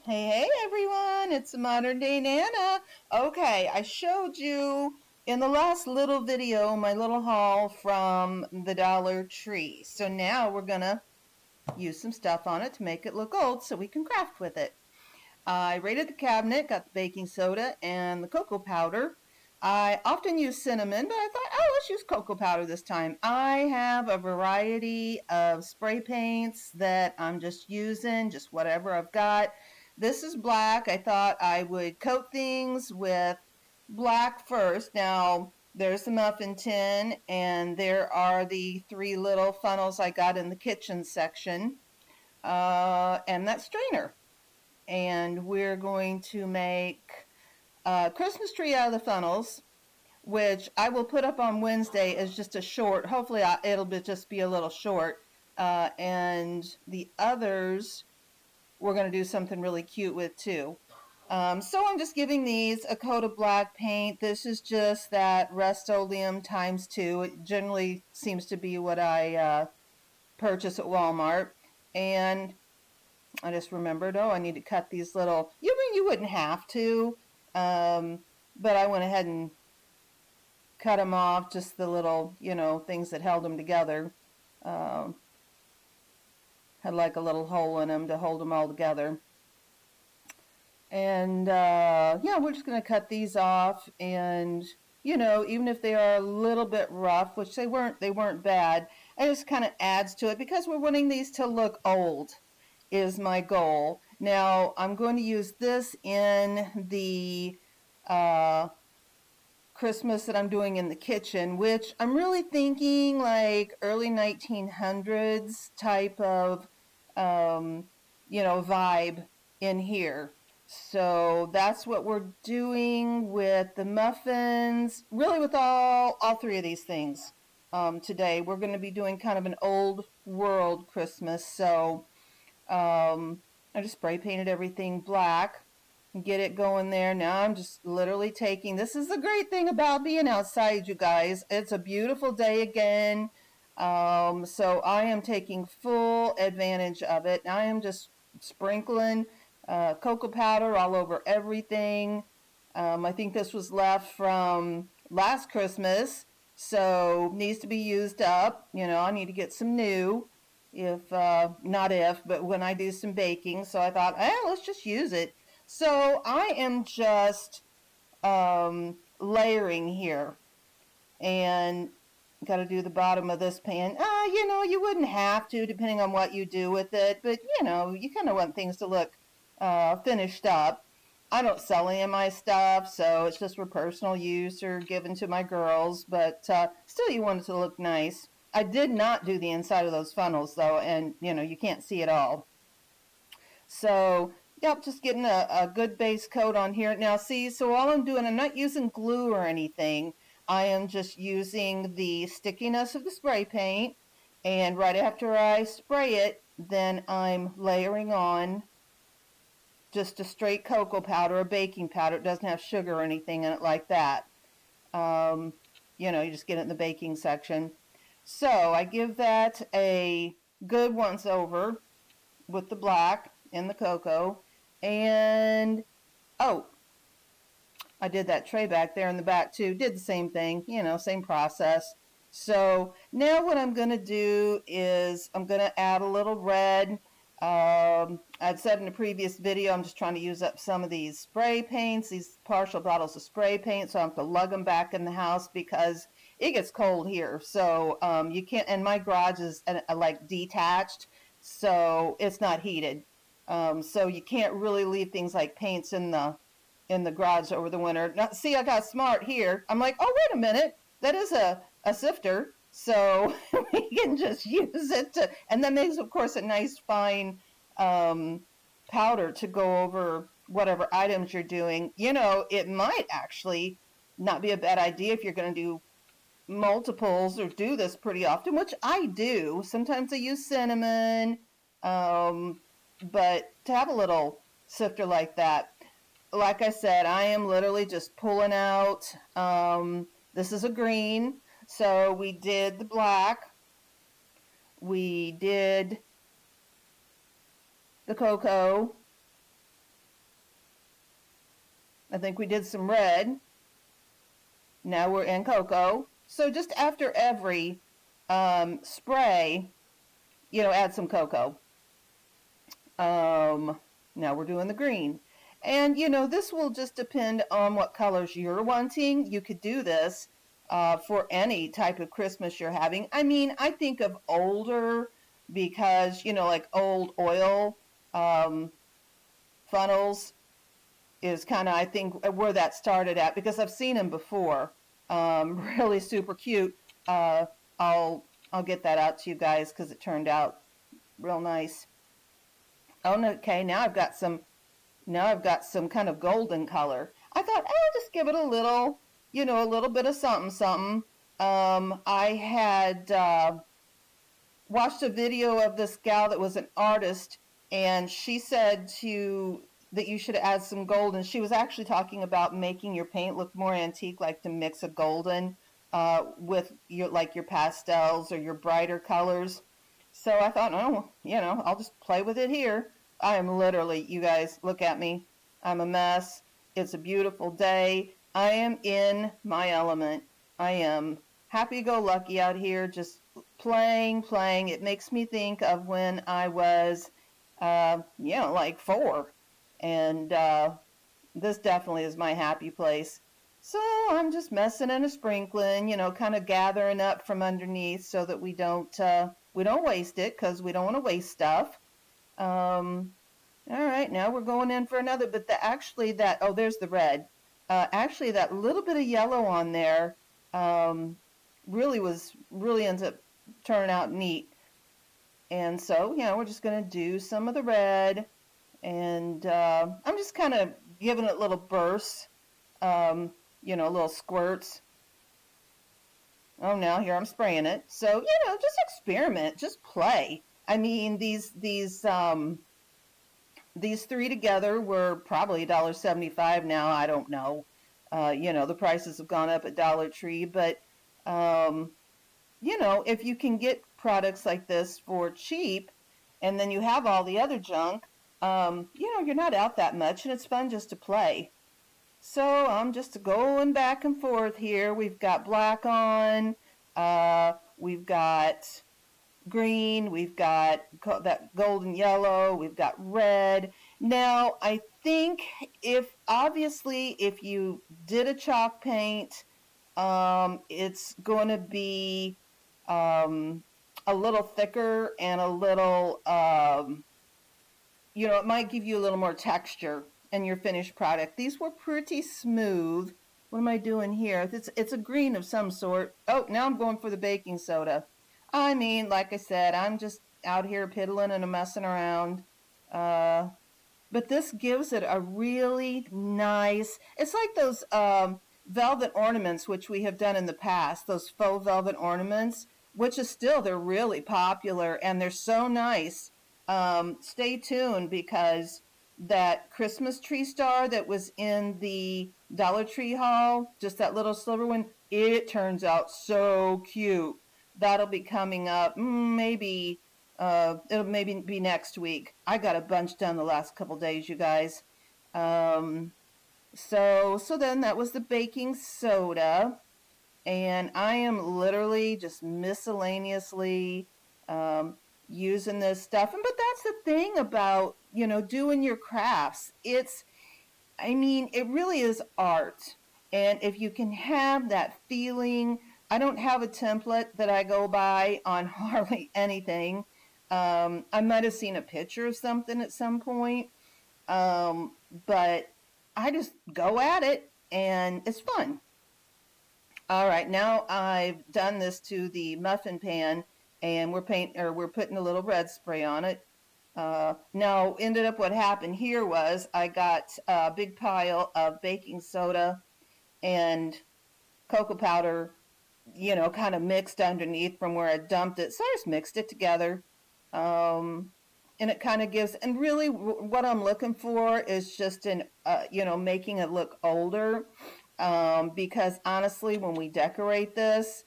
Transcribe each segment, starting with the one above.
Hey everyone, it's Modern Day Nana. Okay, I showed you in the last little video my little haul from the Dollar Tree. So now we're gonna use some stuff on it to make it look old so we can craft with it. I raided the cabinet, got the baking soda and the cocoa powder. I often use cinnamon, but I thought, oh, let's use cocoa powder this time. I have a variety of spray paints that I'm just using, just whatever I've got. This is black. I thought I would coat things with black first. Now, there's the muffin tin, and there are the three little funnels I got in the kitchen section, and that strainer. And we're going to make a Christmas tree out of the funnels, which I will put up on Wednesday as just a short. Hopefully it'll just be a little short. And the others we're going to do something really cute with too. So I'm just giving these a coat of black paint. This is just that Rust-Oleum ×2. It generally seems to be what I purchase at Walmart. And I just remembered, oh, I need to cut these little, you wouldn't have to, but I went ahead and cut them off, just the little, things that held them together. Had like a little hole in them to hold them all together. And yeah, we're just going to cut these off, and even if they are a little bit rough, which they weren't bad, it just kind of adds to it because we're wanting these to look old is my goal. Now I'm going to use this in the Christmas that I'm doing in the kitchen, which I'm really thinking like early 1900s type of vibe in here. So that's what we're doing with the muffins, really with all three of these things. Today we're going to be doing kind of an old world Christmas. So I just spray painted everything black and get it going there. Now I'm just literally taking, this is the great thing about being outside, you guys. It's a beautiful day again. So I am taking full advantage of it. I am just sprinkling cocoa powder all over everything. I think this was left from last Christmas, so needs to be used up. I need to get some new, but when I do some baking. So I thought, let's just use it. So I am just layering here, and got to do the bottom of this pan. You wouldn't have to, depending on what you do with it, but you kind of want things to look finished up. I don't sell any of my stuff, so it's just for personal use or given to my girls, but still you want it to look nice. I did not do the inside of those funnels though, and you can't see it all. So yep, just getting a good base coat on here. Now see, so all I'm doing, I'm not using glue or anything. I am just using the stickiness of the spray paint, and right after I spray it, then I'm layering on just a straight cocoa powder, a baking powder. It doesn't have sugar or anything in it like that. You just get it in the baking section. So I give that a good once over with the black and the cocoa. And, oh, I did that tray back there in the back too. Did the same thing, same process. So now what I'm going to do is I'm going to add a little red. I'd said in a previous video, I'm just trying to use up some of these spray paints, these partial bottles of spray paint, so I have to lug them back in the house because it gets cold here. So you can't, and my garage is like detached, so it's not heated. So you can't really leave things like paints in the garage over the winter. Now, see, I got smart here. I'm like, oh, wait a minute, that is a sifter. So we can just use it and that makes, of course, a nice fine powder to go over whatever items you're doing. It might actually not be a bad idea if you're going to do multiples or do this pretty often, which I do. Sometimes I use cinnamon, but to have a little sifter like that, like I said, I am literally just pulling out. This is a green. So we did the black, we did the cocoa, I think we did some red. Now we're in cocoa. So just after every spray, add some cocoa. Now we're doing the green. And, this will just depend on what colors you're wanting. You could do this for any type of Christmas you're having. I mean, I think of older because, like old oil funnels is kind of, I think, where that started at, because I've seen them before. Really super cute. I'll get that out to you guys because it turned out real nice. Oh, okay, now I've got some kind of golden color. I thought, I'll just give it a little, a little bit of something, something. I had watched a video of this gal that was an artist, and she said that you should add some gold, and she was actually talking about making your paint look more antique, like to mix a golden with your pastels or your brighter colors. So I thought, oh, I'll just play with it here. I am literally, you guys, look at me. I'm a mess. It's a beautiful day. I am in my element. I am happy-go-lucky out here, just playing. It makes me think of when I was, like 4. And this definitely is my happy place. So I'm just messing and sprinkling, kind of gathering up from underneath so that we don't waste it, because we don't want to waste stuff. All right, now we're going in for another, but there's the red. Actually, that little bit of yellow on there really ends up turning out neat. And so, we're just going to do some of the red, and I'm just kind of giving it little bursts, little squirts. Oh, now here I'm spraying it. So, just experiment, just play. I mean, these 3 together were probably $1.75 now. I don't know. The prices have gone up at Dollar Tree, but if you can get products like this for cheap, and then you have all the other junk, you're not out that much, and it's fun just to play. So I'm just going back and forth here. We've got black on, we've got green, we've got that golden yellow, we've got red. Now, I think if you did a chalk paint, it's going to be a little thicker and a little, it might give you a little more texture in your finished product. These were pretty smooth. What am I doing here? It's a green of some sort. Oh, now I'm going for the baking soda. I mean, like I said, I'm just out here piddling and messing around. But this gives it a really nice, it's like those velvet ornaments, which we have done in the past, those faux velvet ornaments, which is still, they're really popular and they're so nice. Stay tuned, because that Christmas tree star that was in the Dollar Tree haul, just that little silver one, it turns out so cute. That'll be coming up, maybe, it'll maybe be next week. I got a bunch done the last couple days, you guys. So then that was the baking soda, and I am literally just miscellaneously using this stuff. But that's the thing about, doing your crafts. It really is art. And if you can have that feeling, I don't have a template that I go by on hardly anything. I might have seen a picture of something at some point, but I just go at it, and it's fun. All right, now I've done this to the muffin pan, and we're putting a little red spray on it. Now, ended up what happened here was I got a big pile of baking soda and cocoa powder, kind of mixed underneath from where I dumped it. So I just mixed it together. And it kind of gives, and really what I'm looking for is just making it look older. Because honestly, when we decorate this,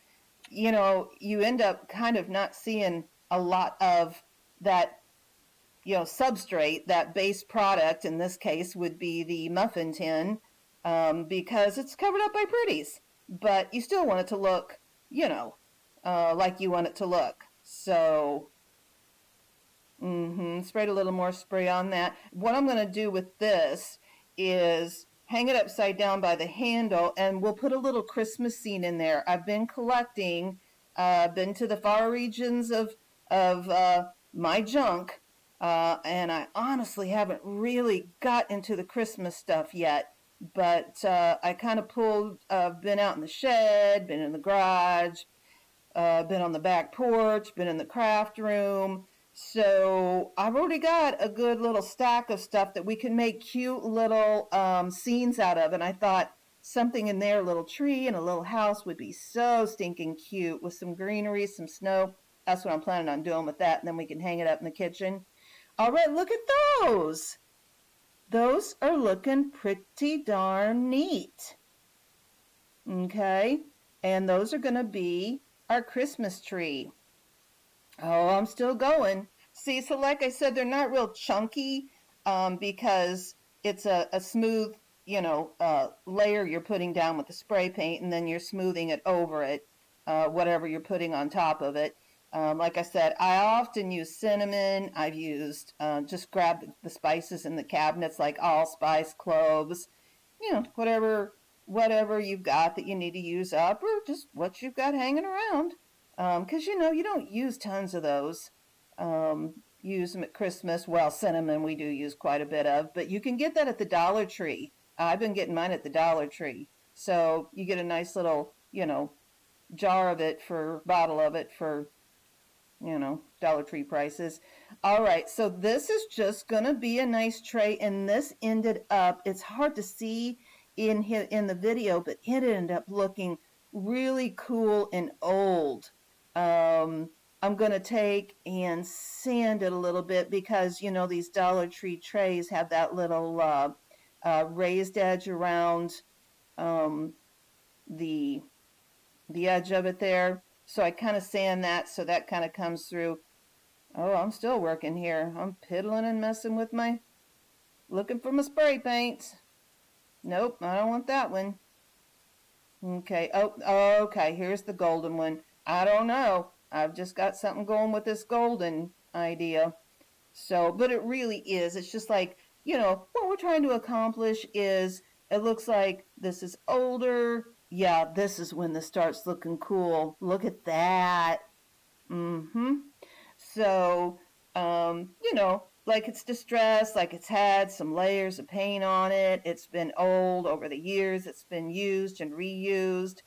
you end up kind of not seeing a lot of that, substrate, that base product. In this case would be the muffin tin. because it's covered up by pretties, but you still want it to look, you know, like you want it to look. So, sprayed a little more spray on that. What I'm going to do with this is hang it upside down by the handle, and we'll put a little Christmas scene in there. I've been collecting, been to the far regions of my junk, and I honestly haven't really got into the Christmas stuff yet. But I kind of pulled, been out in the shed, been in the garage, been on the back porch, been in the craft room. So I've already got a good little stack of stuff that we can make cute little scenes out of. And I thought something in there, a little tree and a little house would be so stinking cute with some greenery, some snow. That's what I'm planning on doing with that. And then we can hang it up in the kitchen. All right, look at those. Those are looking pretty darn neat. Okay, and those are going to be our Christmas tree. Oh, I'm still going. See, so like I said, they're not real chunky because it's a smooth, layer you're putting down with the spray paint, and then you're smoothing it over it, whatever you're putting on top of it. Like I said, I often use cinnamon. I've used, just grab the spices in the cabinets like allspice, cloves, whatever you've got that you need to use up, or just what you've got hanging around. Because, you don't use tons of those. Use them at Christmas. Well, cinnamon we do use quite a bit of, but you can get that at the Dollar Tree. I've been getting mine at the Dollar Tree. So you get a nice little, jar of it bottle of it for, Dollar Tree prices. All right, so this is just going to be a nice tray, and this ended up, it's hard to see in the video, but it ended up looking really cool and old. I'm going to take and sand it a little bit because, these Dollar Tree trays have that little raised edge around the edge of it there. So I kind of sand that so that kind of comes through. Oh, I'm still working here. I'm piddling and messing with looking for my spray paints. Nope, I don't want that one. Okay, okay, here's the golden one. I don't know. I've just got something going with this golden idea. So, but it really is. It's just like, what we're trying to accomplish is, it looks like this is older. Yeah, this is when this starts looking cool. Look at that. So, like it's distressed, like it's had some layers of paint on it. It's been old over the years. It's been used and reused.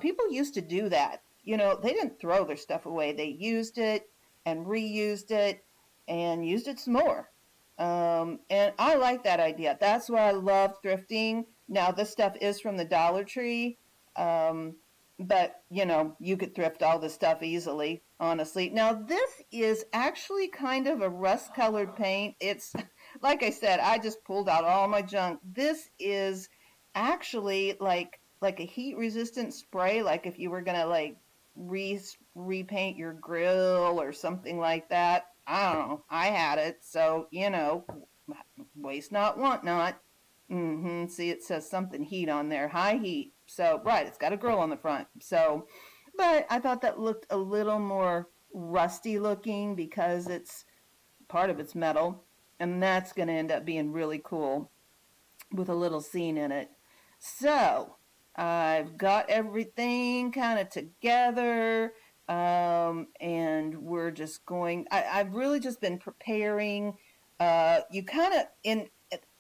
People used to do that. They didn't throw their stuff away. They used it and reused it and used it some more. And I like that idea. That's why I love thrifting. Now, this stuff is from the Dollar Tree. But, you could thrift all this stuff easily, honestly. Now, this is actually kind of a rust-colored paint. It's, like I said, I just pulled out all my junk. This is actually like a heat-resistant spray, like if you were going to, repaint your grill or something like that. I don't know. I had it, so, waste not, want not. See, it says something heat on there, high heat. So, right, it's got a grill on the front. So, but I thought that looked a little more rusty looking because part of it's metal, and that's going to end up being really cool with a little scene in it. So, I've got everything kind of together, and we're just going, I've really just been preparing. You kind of,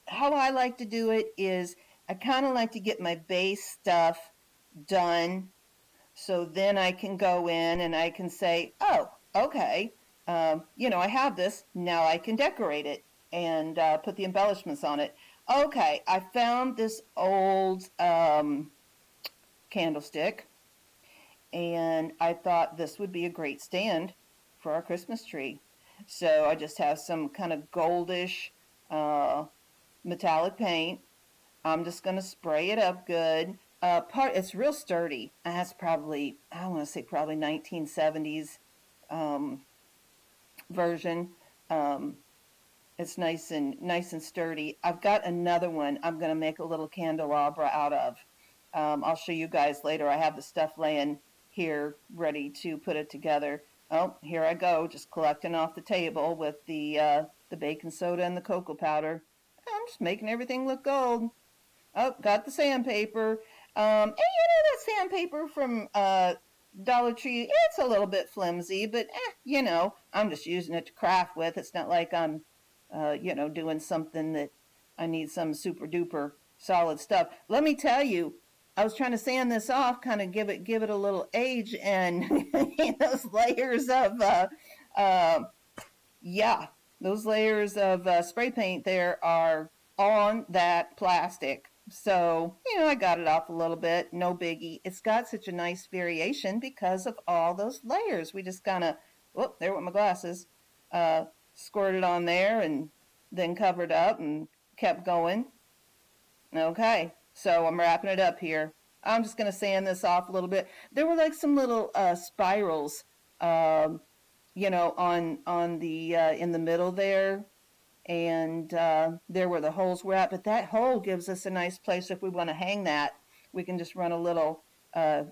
how I like to do it is I kind of like to get my base stuff done, so then I can go in and I can say, oh, okay, I have this, now I can decorate it and put the embellishments on it. Okay, I found this old candlestick, and I thought this would be a great stand for our Christmas tree. So I just have some kind of goldish metallic paint. I'm just going to spray it up good. It's real sturdy. That's probably, I want to say probably 1970s version. It's nice and sturdy. I've got another one I'm going to make a little candelabra out of. I'll show you guys later. I have the stuff laying here ready to put it together. Oh, here I go, just collecting off the table with the baking soda and the cocoa powder. I'm just making everything look gold. Oh, got the sandpaper. And that sandpaper from Dollar Tree, it's a little bit flimsy, but I'm just using it to craft with. It's not like I'm doing something that I need some super duper solid stuff. Let me tell you, I was trying to sand this off, kind of give it a little age, and those layers of those layers of spray paint there are on that plastic. So, I got it off a little bit, no biggie. It's got such a nice variation because of all those layers. We just kind of, there went my glasses, squirted on there and then covered up and kept going. Okay, so I'm wrapping it up here. I'm just going to sand this off a little bit. There were like some little spirals, on the in the middle there, and there where the holes were at. But that hole gives us a nice place if we want to hang that. We can just run a little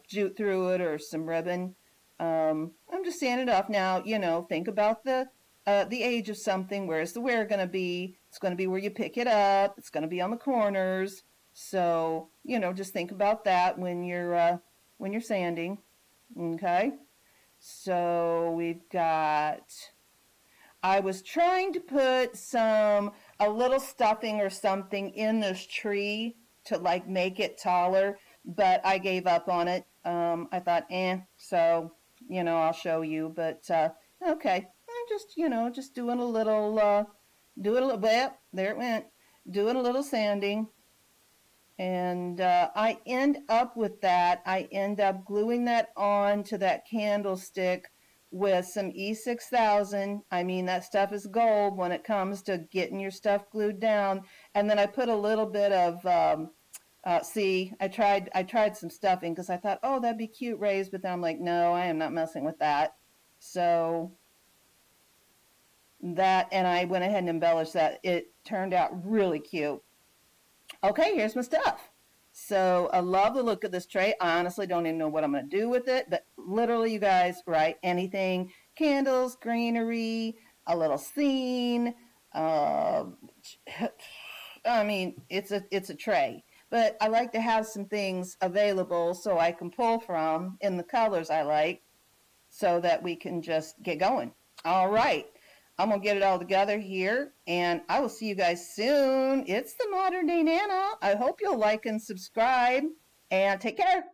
jute through it or some ribbon. I'm just sanding it off now. Think about the age of something. Where's the wear going to be? It's going to be where you pick it up. It's going to be on the corners. So just think about that when you're sanding. Okay. So we've got. I was trying to put a little stuffing or something in this tree to like make it taller, but I gave up on it. I thought, so I'll show you. But okay. I'm just doing a little, there it went, doing a little sanding. And I end up gluing that on to that candlestick with some E6000. I mean, that stuff is gold when it comes to getting your stuff glued down. And then I put a little bit of, I tried some stuffing because I thought, oh, that'd be cute, raised, but then I'm like, no, I am not messing with that. So that, and I went ahead and embellished that. It turned out really cute. Okay, here's my stuff. So I love the look of this tray. I honestly don't even know what I'm going to do with it, but literally, you guys, right, anything, candles, greenery, a little scene. I mean, it's a tray, but I like to have some things available so I can pull from in the colors I like so that we can just get going. All right. I'm going to get it all together here, and I will see you guys soon. It's the Modern Day Nana. I hope you'll like and subscribe, and take care.